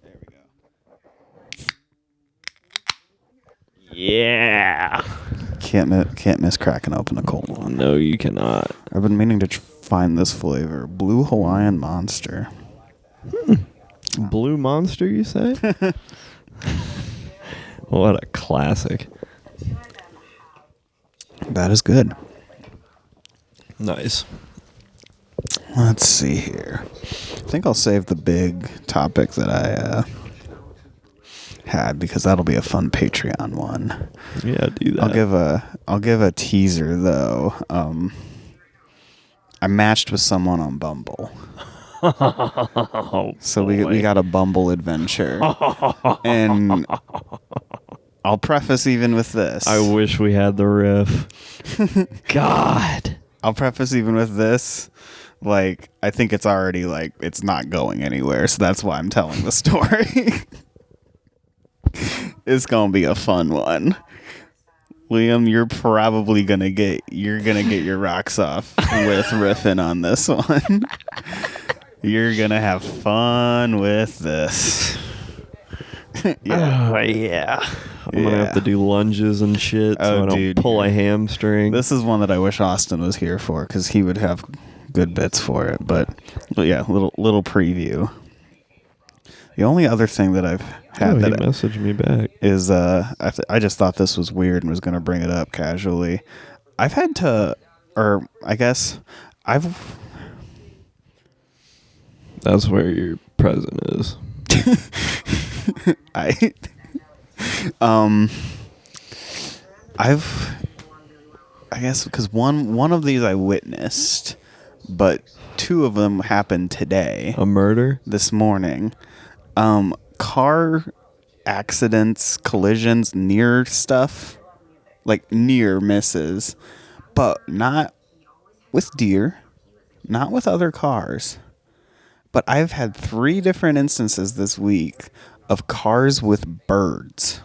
There we go. Yeah. Can't miss cracking open a cold one. No, you cannot. I've been meaning to find this flavor. Blue Hawaiian Monster. Blue Monster, you say? What a classic. That is good. Nice. Let's see here. I think I'll save the big topic that I had because that'll be a fun Patreon one. Yeah, do that. I'll give a teaser though. I matched with someone on Bumble. So we got a Bumble adventure. And I'll preface even with this. I wish we had the riff. God. I'll preface even with this. Like, I think it's already like it's not going anywhere, so that's why I'm telling the story. It's gonna be a fun one. Liam, you're probably gonna get your rocks off with riffing on this one. You're gonna have fun with this. Yeah. Oh, yeah. I'm gonna have to do lunges and shit so I don't pull a hamstring. This is one that I wish Austin was here for because he would have good bits for it. But yeah, little preview. The only other thing that I've had he messaged me back is I just thought this was weird and was gonna bring it up casually. I've had to, or I guess I've. That's where your present is. I guess because one of these I witnessed, but two of them happened today. A murder? This morning. Car accidents, collisions, near stuff. Like near misses. But not with deer. Not with other cars. But I've had 3 different instances this week of cars with birds.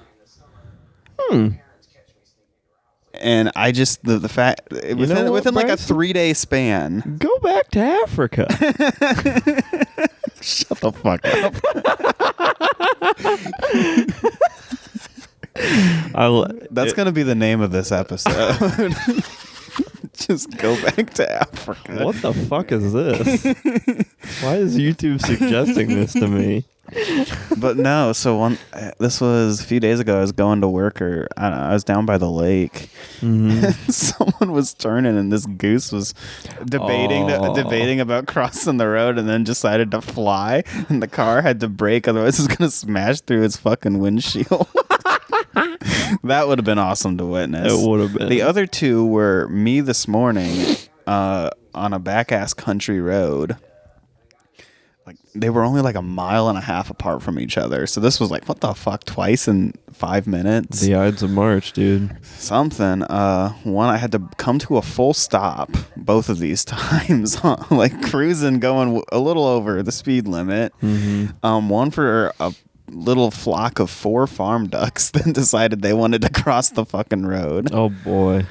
And I just the fact within like a 3-day span. Go back to Africa. Shut the fuck up. That's gonna be the name of this episode. Just go back to Africa. What the fuck is this? Why is YouTube suggesting this to me? But no, so this was a few days ago. I was going to work, or I don't know, I was down by the lake. Mm-hmm. Someone was turning, and this goose was debating about crossing the road, and then decided to fly. And the car had to brake, otherwise it's gonna smash through its fucking windshield. That would have been awesome to witness. It would have been. The other 2 were me this morning on a back-ass country road. Like they were only like a mile and a half apart from each other. So this was like, what the fuck, twice in 5 minutes? The Ides of March, dude. Something. One, I had to come to a full stop both of these times. Like cruising, going a little over the speed limit. Mm-hmm. One for a little flock of 4 farm ducks then decided they wanted to cross the fucking road. Oh boy.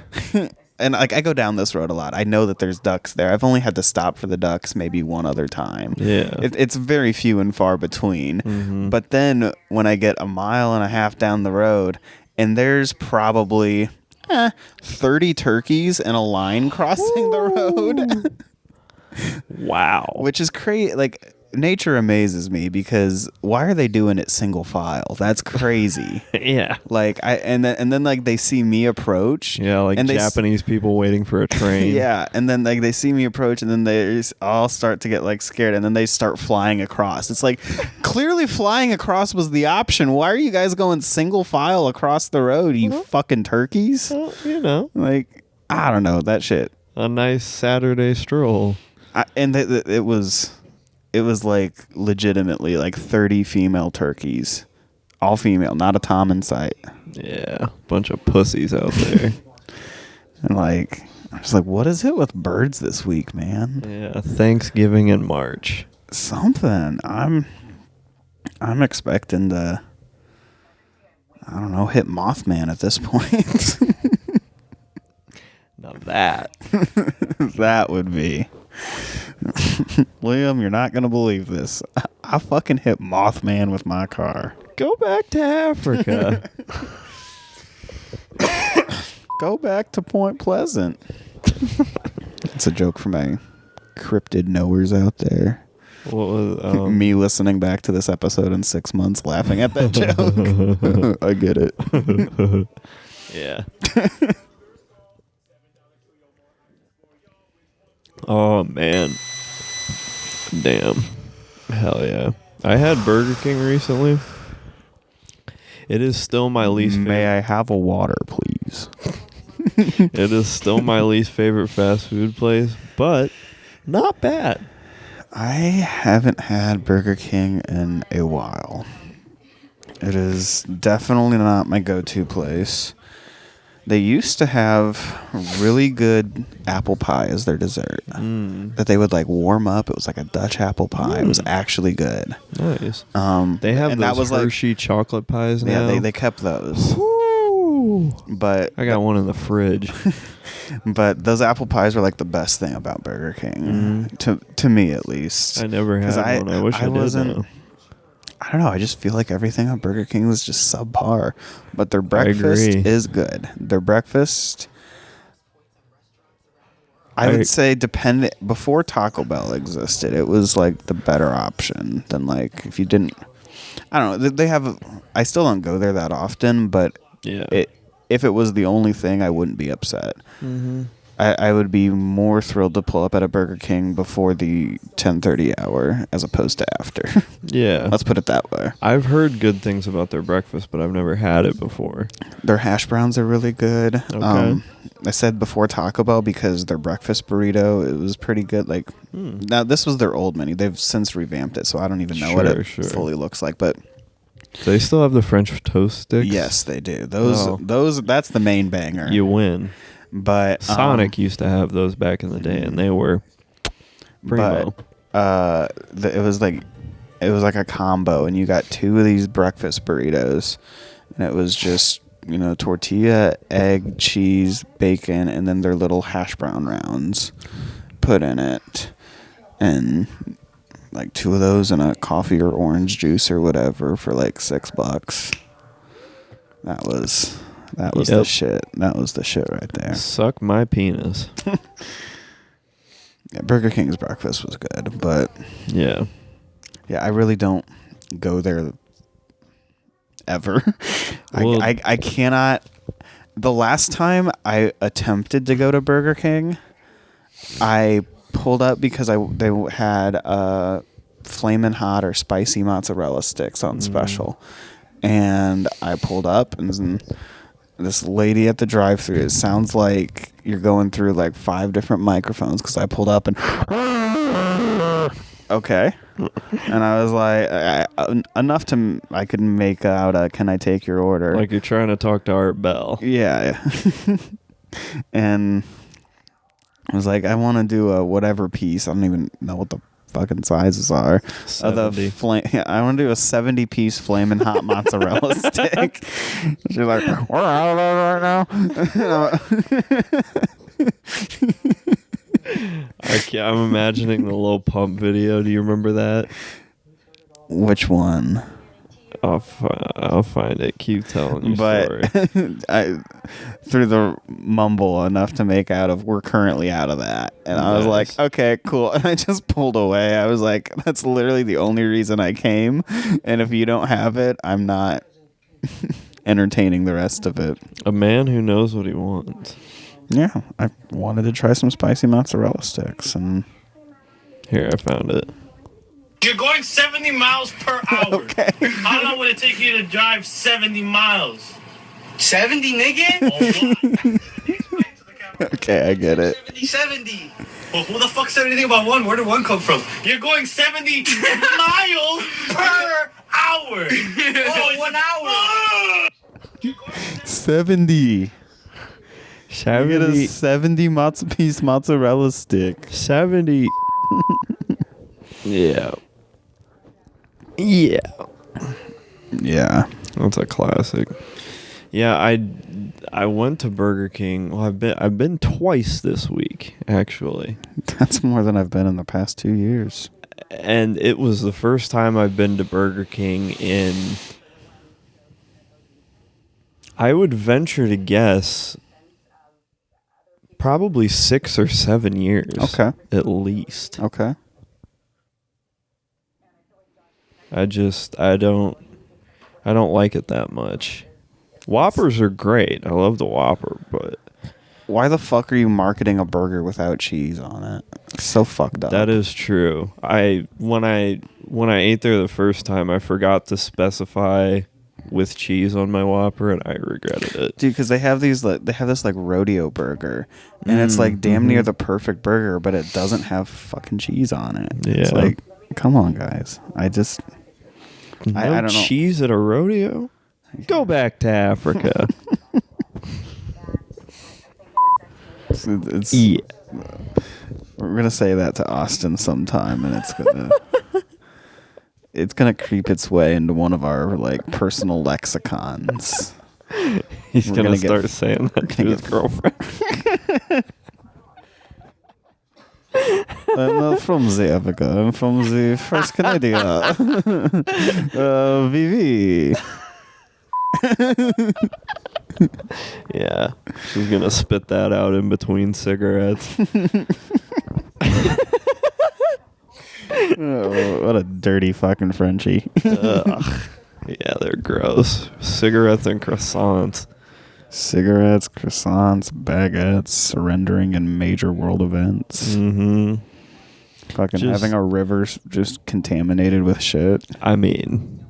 And like I go down this road a lot. I know that there's ducks there. I've only had to stop for the ducks maybe one other time. Yeah. It's very few and far between. Mm-hmm. But then when I get a mile and a half down the road and there's probably 30 turkeys in a line crossing the road. Wow. Which is crazy. Like nature amazes me because why are they doing it single file? That's crazy. Yeah. Like and then like they see me approach. Yeah, like and Japanese people waiting for a train. Yeah, and then like they see me approach, and then they all start to get like scared, and then they start flying across. It's like clearly flying across was the option. Why are you guys going single file across the road? You fucking turkeys! Well, you know, Like I don't know that shit. a nice Saturday stroll. It was like legitimately like 30 female turkeys, all female, not a tom in sight. Yeah, bunch of pussies out there. And like I was like, what is it with birds this week, man? Yeah, Thanksgiving in March. Something. I'm expecting to, I don't know, hit Mothman at this point. Now that. That would be. Liam, you're not going to believe this. I fucking hit Mothman with my car. Go back to Africa. Go back to Point Pleasant. It's a joke for my cryptid knowers out there. What was Me listening back to this episode in 6 months laughing at that joke. I get it. Yeah. Oh man. Damn. Hell yeah. I had Burger King recently. It is still my least favorite. May I have a water, please? It is still my least favorite fast food place, but not bad. I haven't had Burger King in a while. It is definitely not my go-to place. They used to have really good apple pie as their dessert that they would like warm up. It was like a Dutch apple pie. It was actually good. Nice. And They have those that was Hershey chocolate pies now. Yeah, they kept those. Woo! But I got one in the fridge. but those apple pies were like the best thing about Burger King to me at least. I never had one. I wish I did. Though. I don't know. I just feel like everything on Burger King was just subpar. But their breakfast is good. Their breakfast, I would say, before Taco Bell existed, it was like the better option than like if you didn't. I don't know. They have. I still don't go there that often, but Yeah. If it was the only thing, I wouldn't be upset. Mm-hmm. I would be more thrilled to pull up at a Burger King before the 10:30 hour as opposed to after. Yeah. Let's put it that way. I've heard good things about their breakfast, but I've never had it before. Their hash browns are really good. Okay. I said before Taco Bell because their breakfast burrito, it was pretty good. Like now this was their old menu. They've since revamped it, so I don't even know what it fully looks like, but they still have the French toast sticks? Yes, they do. Those that's the main banger. You win. But Sonic used to have those back in the day, and they were primo. But it was like a combo, and you got 2 of these breakfast burritos, and it was just tortilla, egg, cheese, bacon, and then their little hash brown rounds put in it, and like 2 of those and a coffee or orange juice or whatever for like $6. That was the shit. That was the shit right there. Suck my penis. Yeah, Burger King's breakfast was good, but yeah, I really don't go there ever. Well, I cannot. The last time I attempted to go to Burger King, I pulled up because they had flamin' hot or spicy mozzarella sticks on special, and I pulled up and this lady at the drive-thru. It sounds like you're going through like 5 different microphones because I pulled up and okay, and I was like enough to I could make out. Can I take your order? like you're trying to talk to Art Bell. Yeah. And I was like, I want to do a whatever piece. I don't even know what the fucking sizes are. 70. I want to do a 70-piece flaming hot mozzarella stick. She's like, we're out of there right now. I'm imagining the Lil Pump video. Do you remember that? Which one? I'll find it. Keep telling your story. But I through the mumble enough to make out of we're currently out of that, and I was like, Nice. okay, cool, and I just pulled away. I was like, that's literally the only reason I came, and if you don't have it, I'm not entertaining the rest of it. A man who knows what he wants. Yeah, I wanted to try some spicy mozzarella sticks, and Here, I found it. You're going 70 miles per hour. Okay. How long would it take you to drive 70 miles? 70, nigga? okay, I get it. 70. Well, who the fuck said anything about one? Where did one come from? You're going 70 miles per hour. Oh, 1 hour. 70. You get a 70. 70 piece mozzarella stick. 70. Yeah. Yeah. Yeah. That's a classic. Yeah, I went to Burger King. Well, I've been twice this week, actually. That's more than I've been in the past 2 years. And it was the first time I've been to Burger King in, I would venture to guess, probably 6 or 7 years. Okay. At least. Okay. I don't like it that much. Whoppers are great. I love the Whopper, but Why the fuck are you marketing a burger without cheese on it? It's so fucked up. that is true. When I ate there the first time, I forgot to specify with cheese on my Whopper, and I regretted it. Dude, because they have this like rodeo burger, and it's like damn near the perfect burger, but it doesn't have fucking cheese on it. It's Yeah. like, come on, guys. I don't know. Cheese at a rodeo? Go back to Africa. It's Yeah. We're gonna say that to Austin sometime, and it's gonna creep its way into one of our like personal lexicons. He's We're gonna gonna get- start saying that to gonna his get- girlfriend. I'm not from the Africa. I'm from the first Canada. Vivi. Yeah. She's gonna spit that out in between cigarettes. Oh, what a dirty fucking Frenchie. Ugh. Yeah, they're gross. Cigarettes and croissants. Cigarettes, croissants, baguettes, surrendering in major world events. Mm-hmm. Fucking Just- having our rivers just contaminated with shit. I mean,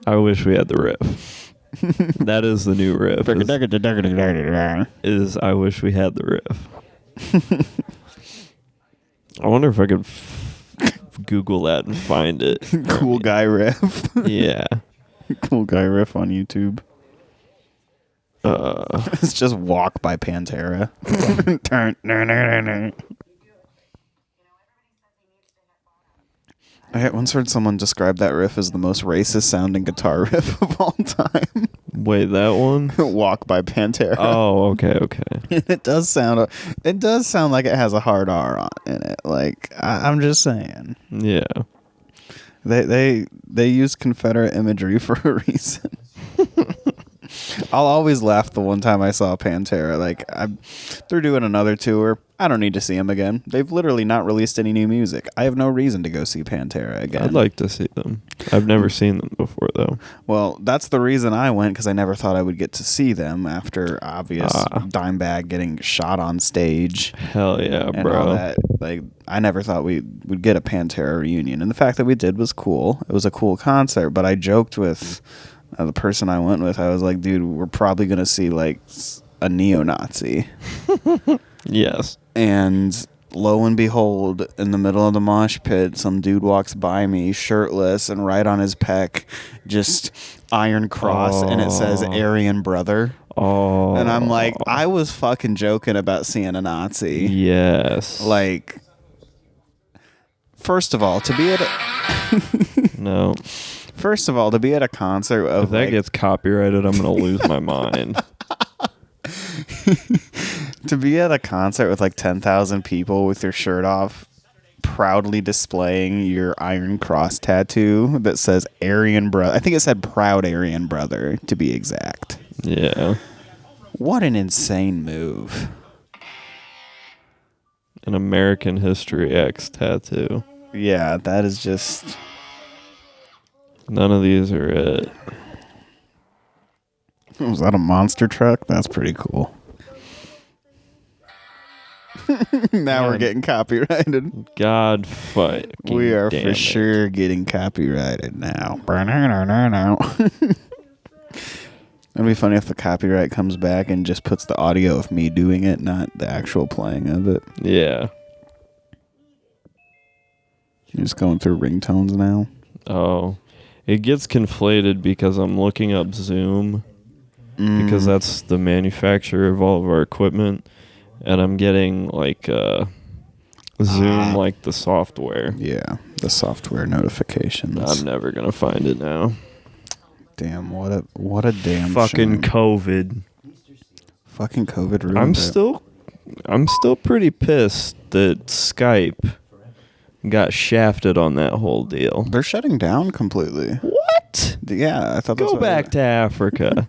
I wish we had the riff. That is the new riff. Is I wish we had the riff. I wonder if I could Google that and find it. Cool guy riff. Yeah. Cool guy riff on YouTube. Uh, It's just Walk by Pantera. I once heard someone describe that riff as the most racist sounding guitar riff of all time. wait, that one? Walk by Pantera. Oh, okay. It does sound like it has a hard R on in it. Like I'm just saying. Yeah. They use Confederate imagery for a reason. I'll always laugh the one time I saw Pantera. Like they're doing another tour. I don't need to see them again. They've literally not released any new music. I have no reason to go see Pantera again. I'd like to see them. I've never seen them before, though. Well, that's the reason I went, because I never thought I would get to see them after obvious Dimebag getting shot on stage. Hell yeah, And bro. all that. Like, I never thought we would get a Pantera reunion, and the fact that we did was cool. It was a cool concert, but I joked with the person I went with. I was like, dude, we're probably gonna see like a neo-Nazi. Yes. And lo and behold, in the middle of the mosh pit, some dude walks by me shirtless, and right on his pec, just Iron Cross, and it says Aryan Brother. Oh. And I'm like, I was fucking joking about seeing a Nazi. Yes. Like, first of all, to be at No. a concert of If that like, gets copyrighted, I'm going to lose my mind. to be at a concert with like 10,000 people with your shirt off, proudly displaying your Iron Cross tattoo that says Aryan Brother. I think it said Proud Aryan Brother, to be exact. Yeah. What an insane move. An American History X tattoo. Yeah, that is just... None of these are it. Was that a monster truck? That's pretty cool. Now we're getting copyrighted. God fuck. We are for sure getting copyrighted now. It'd be funny if the copyright comes back and just puts the audio of me doing it, not the actual playing of it. Yeah. You're just going through ringtones now. Oh. It gets conflated because I'm looking up Zoom because that's the manufacturer of all of our equipment, and I'm getting like Zoom like the software. Yeah, the software notifications. I'm never gonna find it now. Damn, what a damn fucking shame. COVID. Fucking COVID ruined I'm still pretty pissed that Skype got shafted on that whole deal. They're shutting down completely. What? Yeah, I thought that's Go back to Africa.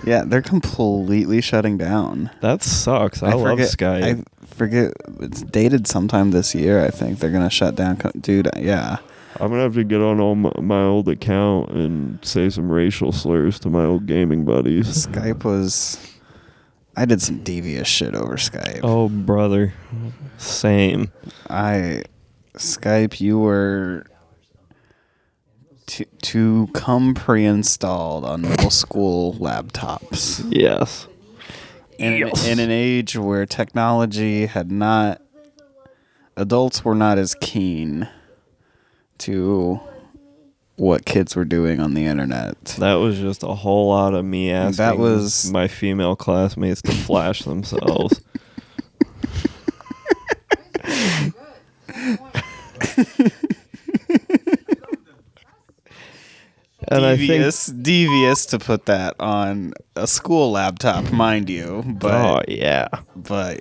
Yeah, they're completely shutting down. That sucks. I love Skype. I forget. It's dated sometime this year, I think. They're going to shut down. Dude, yeah. I'm going to have to get on all my old account and say some racial slurs to my old gaming buddies. Skype was... I did some devious shit over Skype. Oh, brother. Same. Skype, you were... To come pre-installed on middle school laptops. Yes. In an age where technology had not... Adults were not as keen to what kids were doing on the internet. That was just a whole lot of me asking my female classmates to flash themselves. And devious to put that on a school laptop, mind you. But, But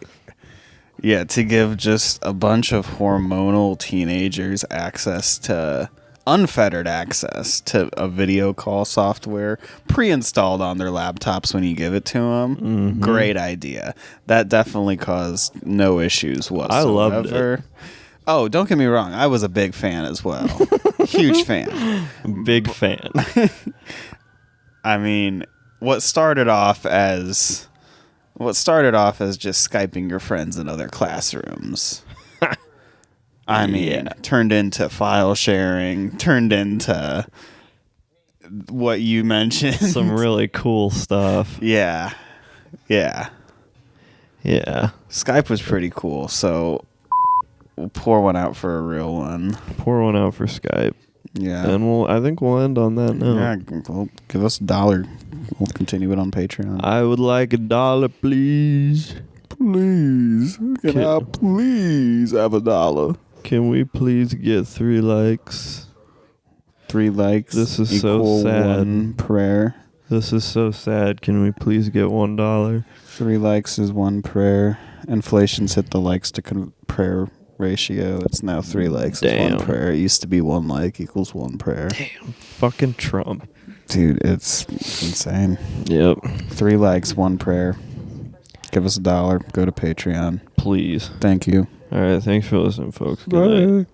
yeah, to give just a bunch of hormonal teenagers unfettered access to a video call software pre-installed on their laptops when you give it to them. Great idea. That definitely caused no issues whatsoever. I loved it. Oh, don't get me wrong. I was a big fan as well. Huge fan. Big fan. I mean, what started off as just Skyping your friends in other classrooms. I mean, turned into file sharing, turned into what you mentioned. Some really cool stuff. Yeah. Skype was pretty cool, so we'll pour one out for a real one. Pour one out for Skype. Yeah. And I think we'll end on that note. Yeah, well, give us $1. We'll continue it on Patreon. I would like $1, please. Please. Can I please have $1? Can we please get 3 likes? 3 likes. This is so sad. 1 prayer. This is so sad. Can we please get $1? 3 likes is 1 prayer. Inflation's hit the likes to prayer ratio. It's now 3 likes is 1 prayer. It used to be 1 like equals 1 prayer. Damn. Fucking Trump. Dude, it's insane. Yep. 3 likes, 1 prayer. Give us $1. Go to Patreon. Please. Thank you. All right. Thanks for listening, folks. Good night.